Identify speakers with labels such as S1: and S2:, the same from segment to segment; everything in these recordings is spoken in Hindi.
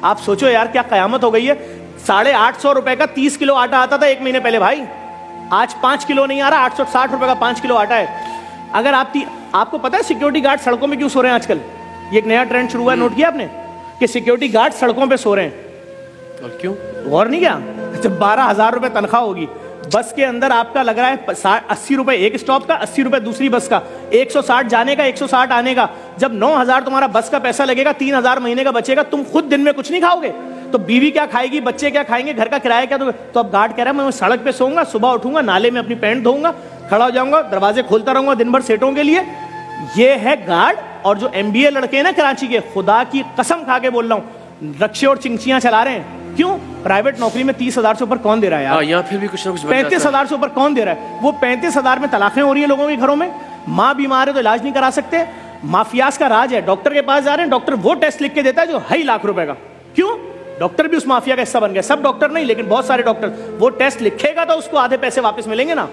S1: आप सोचो यार क्या कयामत हो गई है। 850 रुपए का 30 किलो आटा आता था 1 महीने पहले भाई, आज 5 किलो नहीं आ रहा, 860 रुपए का 5 किलो आटा है। अगर आपको पता है सिक्योरिटी गार्ड सड़कों में क्यों सो रहे हैं आजकल? ये एक नया ट्रेंड शुरू हुआ है, नोट किया आपने कि सिक्योरिटी गार्ड सड़कों पे सो रहे हैं? और क्यों, गौर नहीं किया? जब 12,000 रुपए तनख्वाह होगी, बस के अंदर आपका लग रहा है 80 रुपए एक स्टॉप का, 80 रुपए दूसरी बस का, 160 जाने का 160 आने का। जब 9,000 तुम्हारा बस का पैसा लगेगा, 3,000 महीने का बचेगा, तुम खुद दिन में कुछ नहीं खाओगे तो बीवी क्या खाएगी, बच्चे क्या खाएंगे, घर का किराया क्या? तो अब गार्ड कह रहा है मैं सड़क पे सोऊंगा, सुबह उठूंगा, नाले में अपनी पैंट धोऊंगा, खड़ा हो जाऊंगा, दरवाजे खोलता रहूंगा दिन भर सेटों के लिए। ये है गार्ड। और जो MBA लड़के हैं ना कराची के, खुदा की कसम खा के बोल रहा हूं, रक्शे और चिंचियां चला रहे हैं। क्यों? प्राइवेट नौकरी में 30,000 से ऊपर कौन दे रहा है यार? यहाँ फिर भी कुछ ना कुछ 35,000 से ऊपर कौन दे रहा है? वो 35,000 में तलाकें हो रही है लोगों के घरों में, माँ बीमार है तो इलाज नहीं करा सकते, माफियाज का राज है। डॉक्टर के पास जा रहे हैं, डॉक्टर वो टेस्ट लिख के देता है जो 2.5 लाख रुपए का। क्यों? डॉक्टर भी उस माफिया का हिस्सा बन गया। सब डॉक्टर नहीं, लेकिन बहुत सारे डॉक्टर। वो टेस्ट लिखेगा तो उसको आधे पैसे वापस मिलेंगे ना।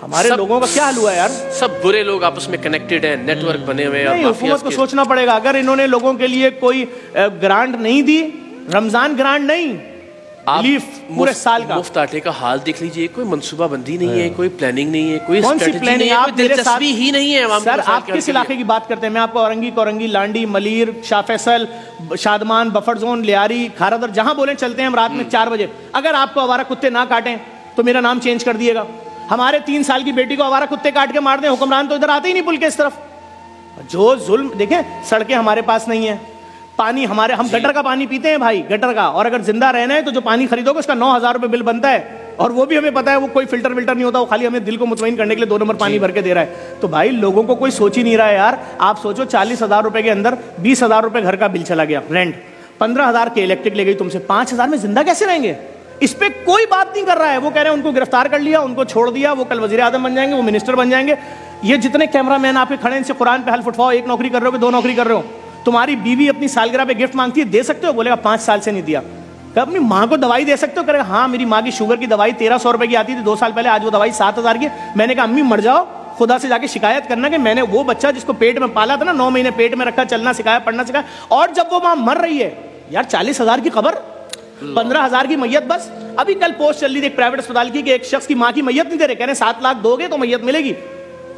S1: हमारे लोगों का क्या हाल हुआ है यार? सब बुरे लोग आपस में कनेक्टेड हैं, नेटवर्क बने हुए हैं। हुकूमत को सोचना पड़ेगा। अगर इन्होंने लोगों के लिए कोई ग्रांट नहीं दी, रमजान ग्रांट नहीं, पूरे साल का मुफ्त आटे का हाल देख लीजिए, कोई मंसूबाबंदी नहीं है, कोई प्लानिंग नहीं है, कोई स्ट्रेटजी नहीं है, कोई दिलचस्पी ही नहीं है। सर आप किस इलाके की बात करते हैं? मैं आपको औरंगी, कोरंगी, लांडी, मलीर, शाह फैसल, शादमान, बफर जोन, लियारी, खारादर, जहां बोले चलते हैं हम रात में 4 बजे। अगर आपको आवारा कुत्ते ना काटें तो मेरा नाम चेंज कर दिएगा। हमारे 3 साल की बेटी को आवारा कुत्ते काट के मार दें, हुक्मरान तो इधर आते ही नहीं पुल के इस तरफ। जो जुल्म देखें, सड़कें हमारे पास नहीं है, पानी हमारे, हम गटर का पानी पीते हैं भाई, गटर का। और अगर जिंदा रहना है तो जो पानी खरीदोगे उसका 9,000 रुपए बिल बनता है, और वो भी हमें पता है वो कोई फिल्टर नहीं होता, वो खाली हमें दिल को मुतमईन करने के लिए 2 नंबर पानी भर के दे रहा है। तो भाई लोगों को कोई सोच ही नहीं रहा है यार। आप सोचो 40,000 रुपए के अंदर 20,000 रुपए घर का बिल चला गया, रेंट, 15,000 के इलेक्ट्रिक ले गई तुमसे, 5,000 में जिंदा कैसे रहेंगे? इस पे कोई बात नहीं कर रहा है। वो कह रहे हैं उनको गिरफ्तार कर लिया, उनको छोड़ दिया, वो कल वजीर आजम बन जाएंगे, वो मिनिस्टर बन जाएंगे। ये जितने कैमरामैन आपके खड़े हैं, इनसे कुरान पे हल्फ उठवाओ, 1 नौकरी कर रहे हो कि 2 नौकरी कर रहे हो? तुम्हारी बीवी अपनी सालगिरह पे गिफ्ट मांगती है, दे सकते हो? बोलेगा 5 साल से नहीं दिया। कब अपनी माँ को दवाई दे सकते हो? करेगा हाँ मेरी माँ की शुगर की दवाई 1,300 रुपए की आती थी 2 साल पहले, आज वो दवाई 7,000 की। मैंने कहा अम्मी मर जाओ, खुदा से जाके शिकायत करना कि मैंने वो बच्चा जिसको पेट में पाला था ना, 9 महीने पेट में रखा, चलना सिखाया, पढ़ना सिखाया, और जब वो माँ मर रही है यार, 40,000 की खबर, 15,000 की मैयत। बस अभी कल पोस्ट चल रही थी एक प्राइवेट अस्पताल की कि एक शख्स की माँ की मैयत नहीं दे रहे, कह रहे 7 लाख दोगे तो मैयत मिलेगी।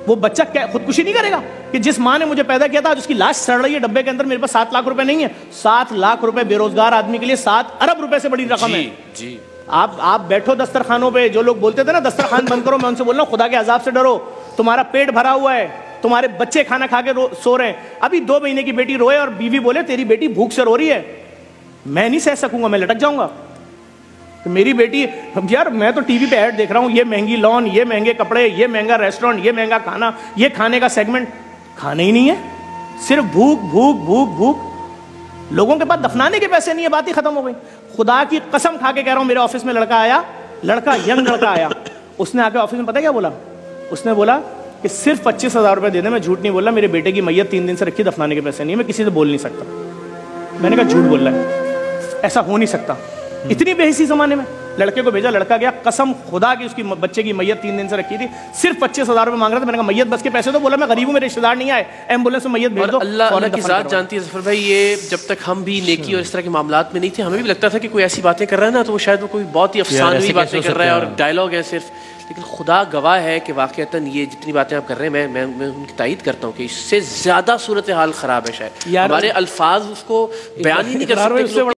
S1: वो बच्चा क्या खुदकुशी नहीं करेगा कि जिस माँ ने मुझे पैदा किया था, उसकी लाश सड़ रही है डब्बे के अंदर, मेरे पास 7 लाख रुपए नहीं है? 7 लाख रुपए बेरोजगार आदमी के लिए 7 अरब रुपए से बड़ी रकम है जी। आप बैठो दस्तरखानों पे, जो लोग बोलते थे ना दस्तरखान बंद करो, मैं उनसे बोल रहा हूँ खुदा के अजाब से डरो। तुम्हारा पेट भरा हुआ है, तुम्हारे बच्चे खाना खा के सो रहे हैं। अभी 2 महीने की बेटी रोए और बीवी बोले तेरी बेटी भूख से रो रही है, मैं नहीं सह सकूंगा, मैं लटक जाऊंगा। तो मेरी बेटी, यार मैं तो टीवी पे ऐड देख रहा हूँ, ये महंगी लॉन, ये महंगे कपड़े, ये महंगा रेस्टोरेंट, ये महंगा खाना, ये खाने का सेगमेंट, खाने ही नहीं है, सिर्फ भूख भूख भूख भूख। लोगों के पास दफनाने के पैसे नहीं है, बात ही खत्म हो गई। खुदा की कसम खा के कह रहा हूँ, मेरे ऑफिस में लड़का आया, यंग लड़का आया, उसने आके ऑफिस में पता क्या बोला? उसने बोला कि सिर्फ 25,000 रुपए दे दे, मैं झूठ नहीं बोल रहा, मेरे बेटे की मैयत 3 दिन से रखी, दफनाने के पैसे नहीं है, मैं किसी से बोल नहीं सकता। मैंने कहा झूठ बोल रहा है, ऐसा हो नहीं सकता। इतनी बेहिसी जमाने में लड़के को भेजा, लड़का गया, कसम खुदा की उसकी बच्चे की मैयत 3 दिन से रखी थी, सिर्फ 25,000 रुपए मांग रहा था। मैंने कहा मैयत बस के पैसे तो, बोला मैं गरीब हूं, मेरे रिश्तेदार नहीं आए, एम्बुलेंस में मैयत भेज दो। अल्लाह की जात जानती है जफर भाई, ये जब तक हम भी नेकी और इस तरह के मामलात में नहीं थे, हमें भी लगता था कि कोई ऐसी बातें कर रहा है ना तो वो शायद वो कोई बहुत ही अफसानवी बातें कर रहा है और डायलॉग है सिर्फ। लेकिन खुदा गवाह है कि वाकईतन ये जितनी बातें आप कर रहे हैं, मैं उनकी तायद करता हूँ कि इससे ज्यादा सूरत हाल खराब है। शायद हमारे अल्फाज उसको बयान ही नहीं कर सकते।